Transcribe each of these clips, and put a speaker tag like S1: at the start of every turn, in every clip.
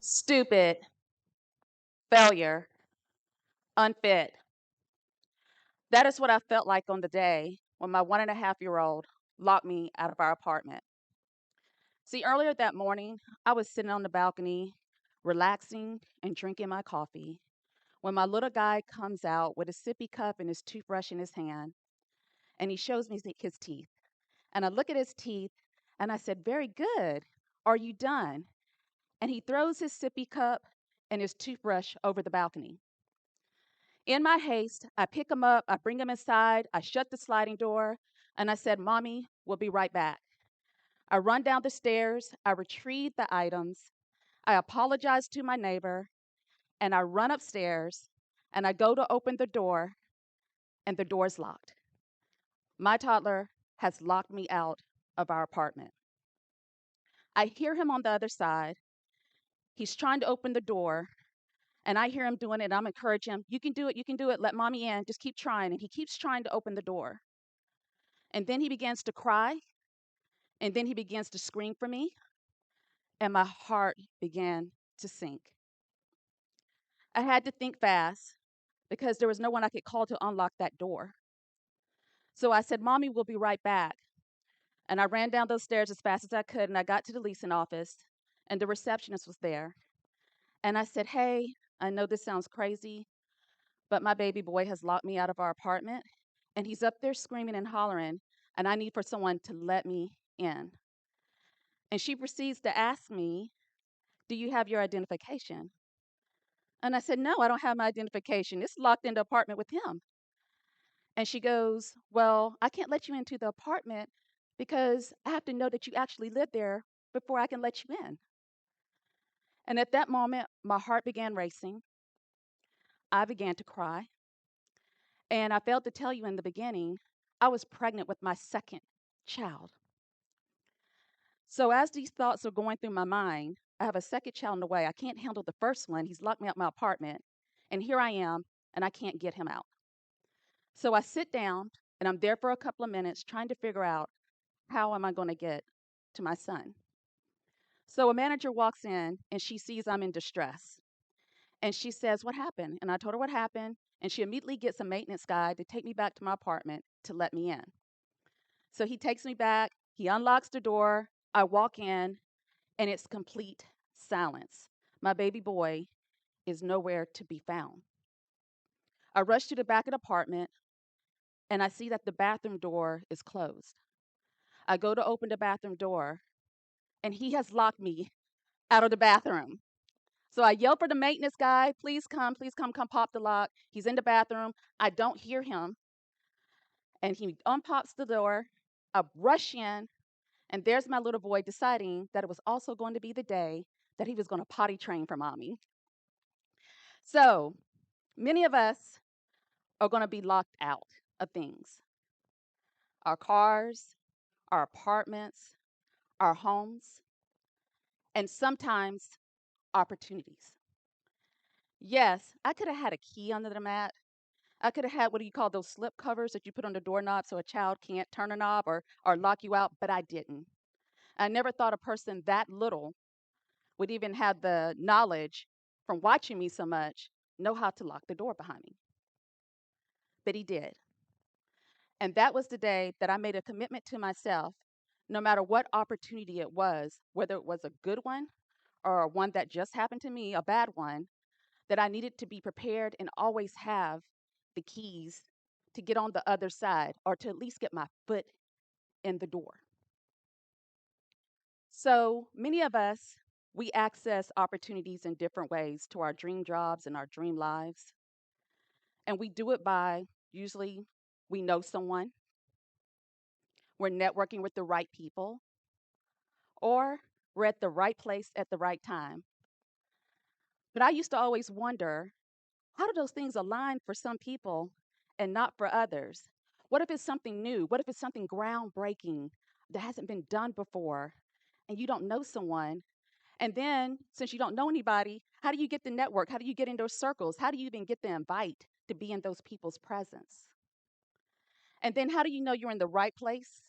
S1: stupid, failure, unfit. That is what I felt like on the day when my 1.5-year-old locked me out of our apartment. See, earlier that morning, I was sitting on the balcony, relaxing and drinking my coffee, when my little guy comes out with a sippy cup and his toothbrush in his hand, and he shows me his teeth. And I look at his teeth and I said, "Very good. Are you done?" And he throws his sippy cup and his toothbrush over the balcony. In my haste, I pick him up, I bring him inside, I shut the sliding door, and I said, "Mommy, we'll be right back." I run down the stairs, I retrieve the items, I apologize to my neighbor, and I run upstairs and I go to open the door, and the door is locked. My toddler has locked me out of our apartment. I hear him on the other side. He's trying to open the door, and I hear him doing it, and I'm encouraging him, "You can do it, you can do it, let mommy in, just keep trying." And he keeps trying to open the door. And then he begins to cry, and then he begins to scream for me, and my heart began to sink. I had to think fast because there was no one I could call to unlock that door. So I said, "Mommy, we'll be right back." And I ran down those stairs as fast as I could, and I got to the leasing office, and the receptionist was there. And I said, "Hey, I know this sounds crazy, but my baby boy has locked me out of our apartment, and he's up there screaming and hollering, and I need for someone to let me in." And she proceeds to ask me, "Do you have your identification?" And I said, "No, I don't have my identification. It's locked in the apartment with him." And she goes, "Well, I can't let you into the apartment because I have to know that you actually live there before I can let you in." And at that moment, my heart began racing. I began to cry. And I failed to tell you in the beginning, I was pregnant with my second child. So as these thoughts are going through my mind, I have a second child in the way. I can't handle the first one. He's locked me out my apartment. And here I am, and I can't get him out. So I sit down, and I'm there for a couple of minutes trying to figure out how am I going to get to my son. So a manager walks in, and she sees I'm in distress. And she says, "What happened?" And I told her what happened. And she immediately gets a maintenance guy to take me back to my apartment to let me in. So he takes me back, he unlocks the door, I walk in, and it's complete silence. My baby boy is nowhere to be found. I rush to the back of the apartment, and I see that the bathroom door is closed. I go to open the bathroom door, and he has locked me out of the bathroom. So I yell for the maintenance guy, please come pop the lock." He's in the bathroom. I don't hear him. And he unpops the door. I rush in, and there's my little boy deciding that it was also going to be the day that he was going to potty train for mommy. So many of us are going to be locked out of things: our cars, our apartments, our homes, and sometimes opportunities. Yes, I could have had a key under the mat. I could have had, what do you call those slip covers that you put on the doorknob so a child can't turn a knob or lock you out, but I didn't. I never thought a person that little would even have the knowledge from watching me so much know how to lock the door behind me. But he did. And that was the day that I made a commitment to myself, no matter what opportunity it was, whether it was a good one or one that just happened to me, a bad one, that I needed to be prepared and always have the keys to get on the other side or to at least get my foot in the door. So many of us, we access opportunities in different ways to our dream jobs and our dream lives. And we do it by usually we know someone, we're networking with the right people, or we're at the right place at the right time. But I used to always wonder, how do those things align for some people and not for others? What if it's something new? What if it's something groundbreaking that hasn't been done before and you don't know someone? And then, since you don't know anybody, how do you get the network? How do you get in those circles? How do you even get the invite to be in those people's presence? And then, how do you know you're in the right place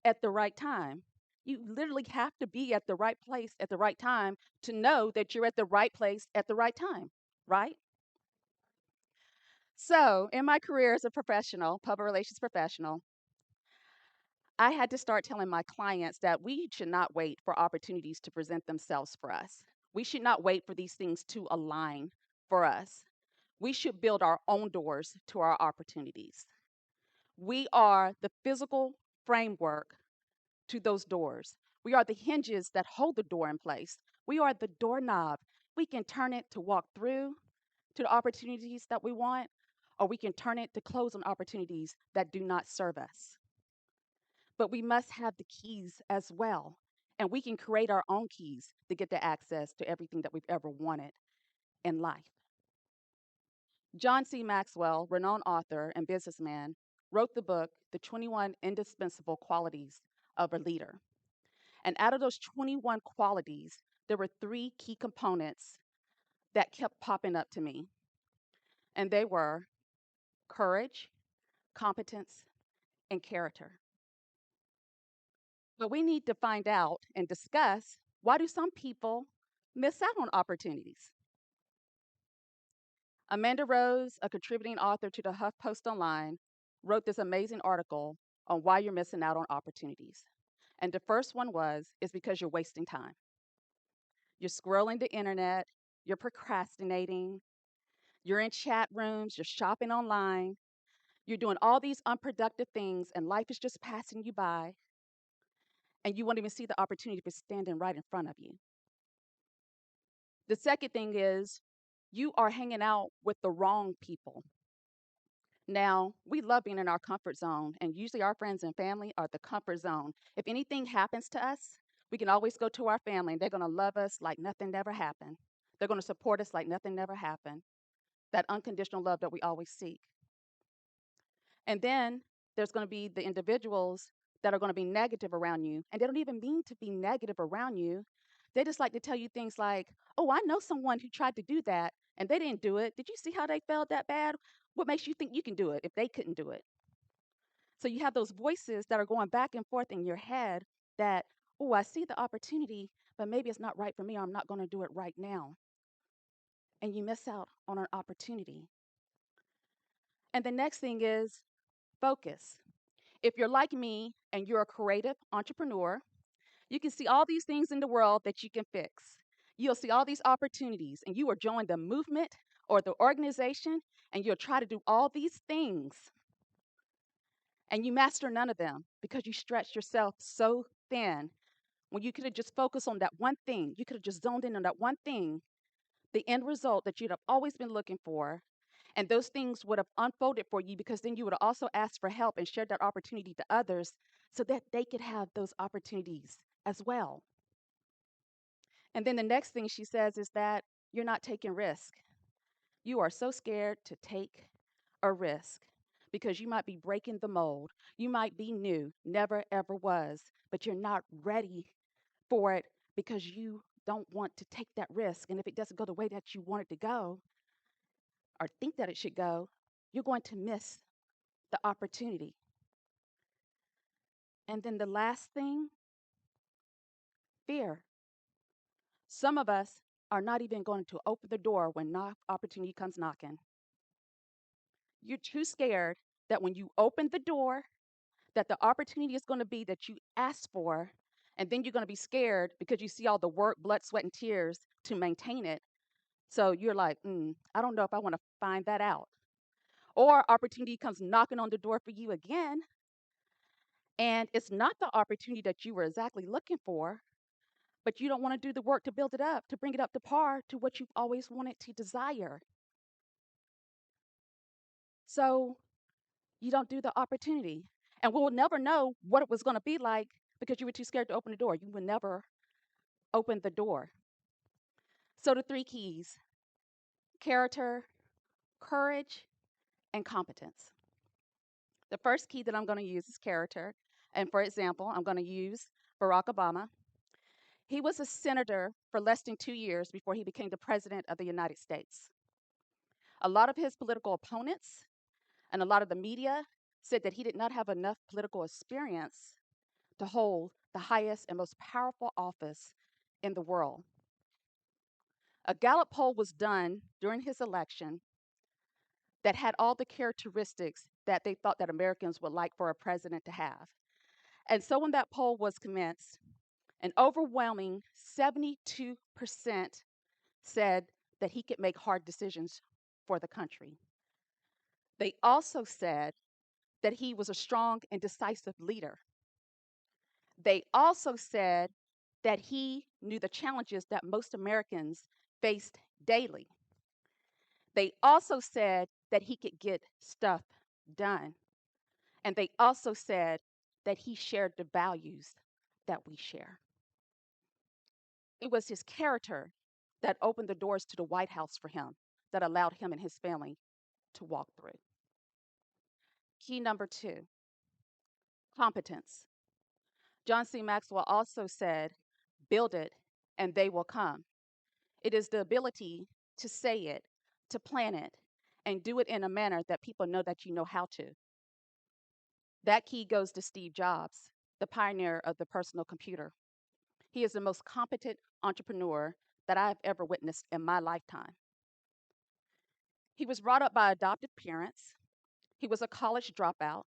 S1: at the right time? You literally have to be at the right place at the right time to know that you're at the right place at the right time, right? So, in my career as a professional, public relations professional, I had to start telling my clients that we should not wait for opportunities to present themselves for us. We should not wait for these things to align for us. We should build our own doors to our opportunities. We are the physical framework to those doors. We are the hinges that hold the door in place. We are the doorknob. We can turn it to walk through to the opportunities that we want, or we can turn it to close on opportunities that do not serve us. But we must have the keys as well. And we can create our own keys to get the access to everything that we've ever wanted in life. John C. Maxwell, renowned author and businessman, wrote the book, The 21 Indispensable Qualities of a Leader. And out of those 21 qualities, there were three key components that kept popping up to me. And they were courage, competence, and character. But we need to find out and discuss, why do some people miss out on opportunities? Amanda Rose, a contributing author to the HuffPost Online, wrote this amazing article on why you're missing out on opportunities. And the first one is because you're wasting time. You're scrolling the internet, you're procrastinating, you're in chat rooms, you're shopping online, you're doing all these unproductive things, and life is just passing you by, and you won't even see the opportunity for standing right in front of you. The second thing is you are hanging out with the wrong people. Now, we love being in our comfort zone, and usually our friends and family are the comfort zone. If anything happens to us, we can always go to our family, and they're going to love us like nothing ever happened. They're going to support us like nothing ever happened. That unconditional love that we always seek. And then there's going to be the individuals that are going to be negative around you, and they don't even mean to be negative around you. They just like to tell you things like, oh, I know someone who tried to do that and they didn't do it. Did you see how they failed that bad? What makes you think you can do it if they couldn't do it? So you have those voices that are going back and forth in your head that, oh, I see the opportunity, but maybe it's not right for me, or I'm not going to do it right now. And you miss out on an opportunity. And the next thing is focus. If you're like me and you're a creative entrepreneur, you can see all these things in the world that you can fix. You'll see all these opportunities, and you will join the movement or the organization, and you'll try to do all these things, and you master none of them because you stretched yourself so thin. When you could have just focused on that one thing, you could have just zoned in on that one thing, the end result that you'd have always been looking for. And those things would have unfolded for you, because then you would have also asked for help and shared that opportunity to others so that they could have those opportunities as well. And then the next thing she says is that you're not taking risk. You are so scared to take a risk because you might be breaking the mold. You might be new, never ever was, but you're not ready for it because you don't want to take that risk. And if it doesn't go the way that you want it to go or think that it should go, you're going to miss the opportunity. And then the last thing, fear. Some of us are not even going to open the door when opportunity comes knocking. You're too scared that when you open the door, that the opportunity is going to be that you asked for, and then you're going to be scared because you see all the work, blood, sweat, and tears to maintain it. So you're like, I don't know if I want to find that out. Or opportunity comes knocking on the door for you again, and it's not the opportunity that you were exactly looking for, but you don't want to do the work to build it up, to bring it up to par to what you've always wanted to desire. So you don't do the opportunity. And we'll never know what it was going to be like because you were too scared to open the door. You would never open the door. So the three keys: character, courage, and competence. The first key that I'm going to use is character. And for example, I'm going to use Barack Obama. He was a senator for less than 2 years before he became the president of the United States. A lot of his political opponents and a lot of the media said that he did not have enough political experience to hold the highest and most powerful office in the world. A Gallup poll was done during his election that had all the characteristics that they thought that Americans would like for a president to have. And so when that poll was commenced, an overwhelming 72% said that he could make hard decisions for the country. They also said that he was a strong and decisive leader. They also said that he knew the challenges that most Americans faced daily. They also said that he could get stuff done. And they also said that he shared the values that we share. It was his character that opened the doors to the White House for him, that allowed him and his family to walk through. Key number 2, competence. John C. Maxwell also said, build it and they will come. It is the ability to say it, to plan it, and do it in a manner that people know that you know how to. That key goes to Steve Jobs, the pioneer of the personal computer. He is the most competent entrepreneur that I've ever witnessed in my lifetime. He was brought up by adopted parents. He was a college dropout.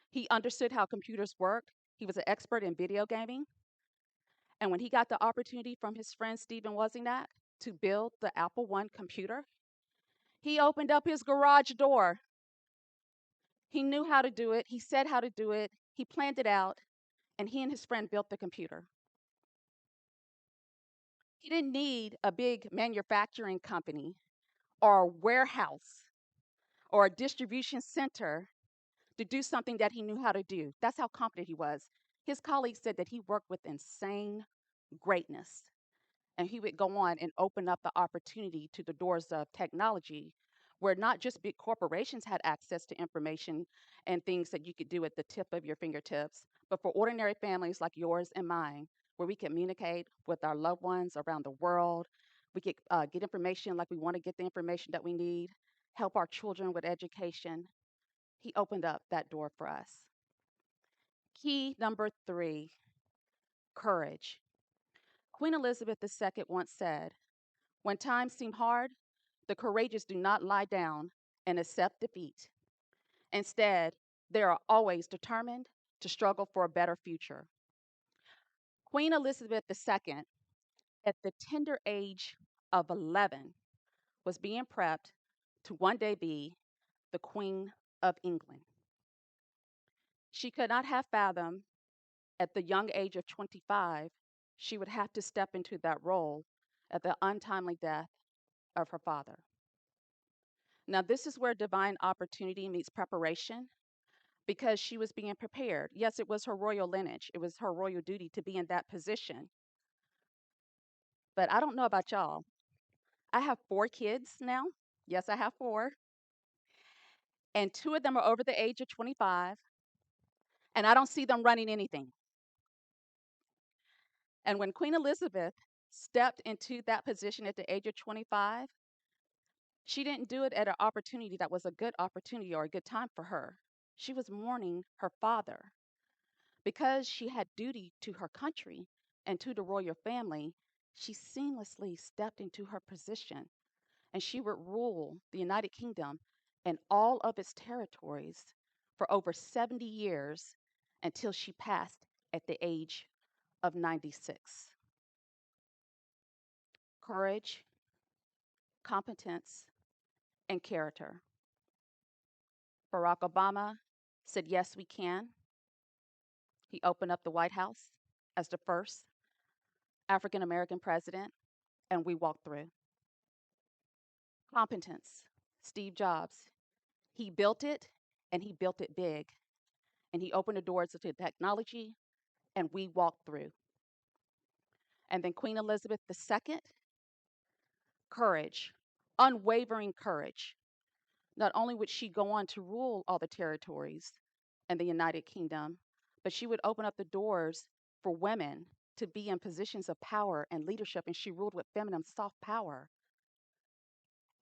S1: He understood how computers worked. He was an expert in video gaming. And when he got the opportunity from his friend Stephen Wozniak to build the Apple I computer, he opened up his garage door. He knew how to do it. He said how to do it. He planned it out. And he and his friend built the computer. He didn't need a big manufacturing company or a warehouse or a distribution center to do something that he knew how to do. That's how competent he was. His colleagues said that he worked with insane greatness. And he would go on and open up the opportunity to the doors of technology where not just big corporations had access to information and things that you could do at the tip of your fingertips, but for ordinary families like yours and mine, where we communicate with our loved ones around the world. We could get information like we want to get the information that we need, help our children with education. He opened up that door for us. Key number 3, courage. Queen Elizabeth II once said, when times seem hard, the courageous do not lie down and accept defeat. Instead, they are always determined to struggle for a better future. Queen Elizabeth II, at the tender age of 11, was being prepped to one day be the Queen of England. She could not have fathomed at the young age of 25 she would have to step into that role at the untimely death of her father. Now, this is where divine opportunity meets preparation because she was being prepared. Yes, it was her royal lineage, it was her royal duty to be in that position. But I don't know about y'all. I have 4 kids now. Yes, I have 4. And 2 of them are over the age of 25, and I don't see them running anything. And when Queen Elizabeth stepped into that position at the age of 25, she didn't do it at an opportunity that was a good opportunity or a good time for her. She was mourning her father. Because she had duty to her country and to the royal family, she seamlessly stepped into her position and she would rule the United Kingdom and all of its territories for over 70 years until she passed at the age of 96. Courage, competence, and character. Barack Obama said, yes, we can. He opened up the White House as the first African American president, and we walked through. Competence. Steve Jobs. He built it and he built it big. And he opened the doors to technology and we walked through. And then Queen Elizabeth II, courage, unwavering courage. Not only would she go on to rule all the territories in the United Kingdom, but she would open up the doors for women to be in positions of power and leadership, and she ruled with feminine, soft power.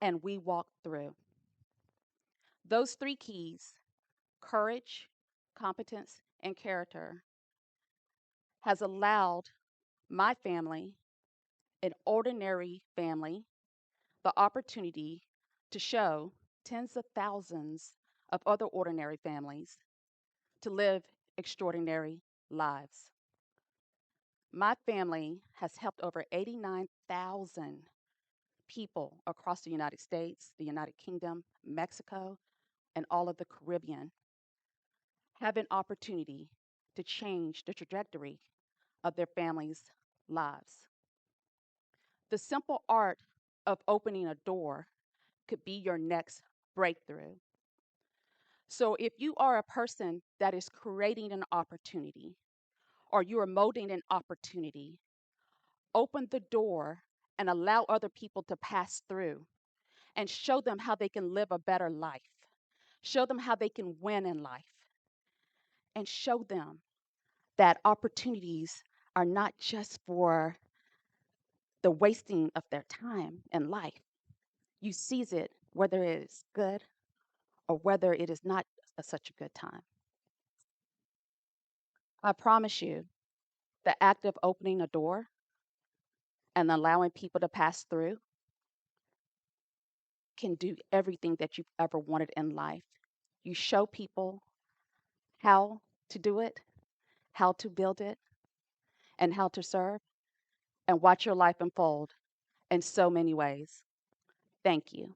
S1: And we walked through. Those 3 keys, courage, competence, and character, has allowed my family, an ordinary family, the opportunity to show tens of thousands of other ordinary families to live extraordinary lives. My family has helped over 89,000 people across the United States, the United Kingdom, Mexico, and all of the Caribbean have an opportunity to change the trajectory of their families' lives. The simple art of opening a door could be your next breakthrough. So if you are a person that is creating an opportunity or you are molding an opportunity, open the door and allow other people to pass through and show them how they can live a better life. Show them how they can win in life and show them that opportunities are not just for the wasting of their time in life. You seize it whether it is good or whether it is not such a good time. I promise you, the act of opening a door and allowing people to pass through can do everything that you've ever wanted in life. You show people how to do it, how to build it, and how to serve, and watch your life unfold in so many ways. Thank you.